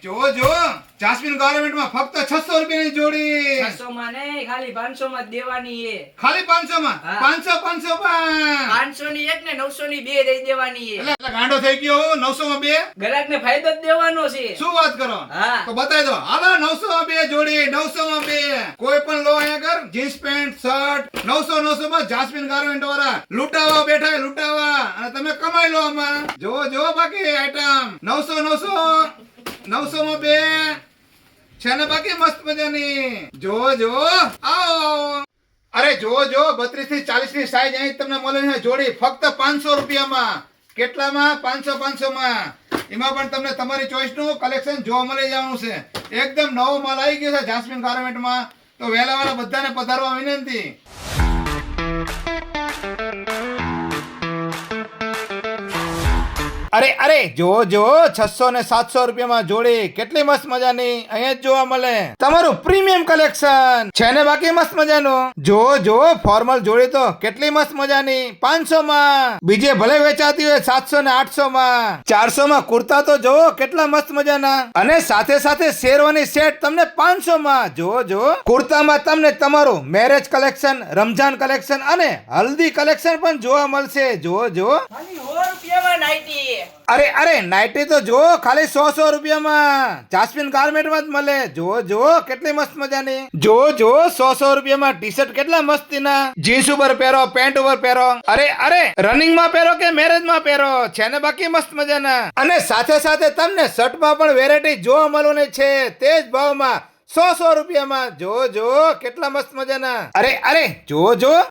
જો jasmine garment માં ફક્ત 600 રૂપિયાની જોડી. 600 માં નહીં, ખાલી 500 માં જ દેવાની છે. ખાલી 500 માં? હા. 500 માં 500 ની એક ને 900 ની બે દઈ દેવાની છે. એટલે ગાંડો થઈ ગયો હું. 900 માં બે? ગ્રાહક ને ફાયદો જ દેવાનો છે. શું વાત કરો? હા. તો બતાવી દો. હાલો 900 માં બે જોડી. 900 માં બે. કોઈ પણ લો અહીંયા કર. જીન્સ પેન્ટ, શર્ટ 900 માં જાસ્મિન ગાર્મેન્ટ વાળા લૂંટાવા બેઠા છે, લૂંટાવા. અને તમે કમાઈ લો આમાં. જો બાકી આઈટમ 900 માં બે છે ને બાકી મસ્ત મજાની. જો આવો. અરે જો 32 થી 40 ની સાઈઝ અહીં તમને મળે છે જોડી ફક્ત 500 રૂપિયામાં. કેટલામાં? 500 માં. એમાં પણ તમને તમારી ચોઈસ નું કલેક્શન જોવા મળી જવાનું છે. એકદમ નવો માલ આવી ગયો છે જાસ્મિન ગાર્મેન્ટ માં. તો વહેલા બધાને પધારવા વિનંતી. અરે જો 600 ને 700 રૂપિયામાં જોડી કેટલી મસ્ત મજાની અહીંયા જ જોવા મળે. તમારું પ્રીમિયમ કલેક્શન છે ને બાકી મસ્ત મજાનું. જો ફોર્મલ જોડી તો કેટલી મસ્ત મજાની 500 માં. બીજે ભલે વેચાતી હોય 700 ને 800 માં. 400 માં કુર્તા તો જો કેટલા મસ્ત મજાના. અને સાથે શેરવાની સેટ તમને 500 માં. જો કુર્તામાં તમને તમારું મેરેજ કલેક્શન, રમજાન કલેક્શન અને હલ્દી કલેક્શન પણ જોવા મળશે. જો ખાલી 100 રૂપિયામાં નાઈટી. અરે નાઈટી તો જો ખાલી 100 રૂપિયામાં જાસ્મિન ગાર્મેન્ટ માં જ મળે. જો કેટલી મસ્ત મજાની. જો 100 રૂપિયામાં ટી શર્ટ કેટલા મસ્તીના. જીન્સ ઉપર પહેરો, પેન્ટ ઉપર પહેરો. અરે રનિંગ માં પહેરો કે મેરેજ માં પહેરો છે ને બાકી મસ્ત મજાના. અને સાથે તમને શર્ટ માં પણ વેરાયટી જોવા મળવાની છે તે જ ભાવમાં 100 રૂપિયામાં. જો કેટલા મસ્ત મજાના. અરે જો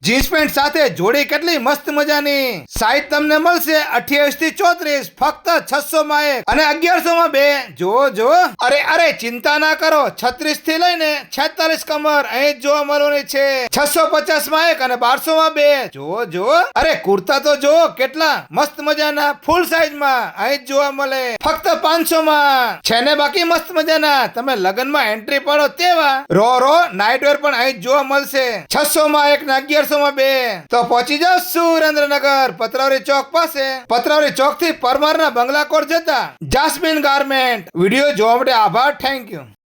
જીન્સ પેન્ટ સાથે જોડી કેટલી મસ્ત મજાની. સાઈઝ તમને મળશે 28 થી 34 ફક્ત 600 માં એક અને 1100 માં બે. જો અરે ચિંતા ના કરો. 36 થી લઈને 46 કમર અહીં જોવા મળવાની છે. 650 માં એક અને 1200 માં બે. જો અરે કુર્તા તો જો કેટલા મસ્ત મજાના ફૂલ સાઈઝ માં અહીં જોવા મળે ફક્ત 500 માં. છે ને બાકી મસ્ત મજાના. તમે લગ્ન માં એન્ટ્રી પડો તેવા રો નાઇટવેર પણ અહીં જોવા મળશે 600 માં એક ને 1100 માં બે. તો પહોંચી જાવ સુરેન્દ્રનગર પતરાવરી ચોક પાસે. પતરાવરી ચોક થી પરમારના બંગલા કોટ જતા જાસ્મિન ગાર્મેન્ટ. વિડીયો જોવા માટે આભાર. Thank you.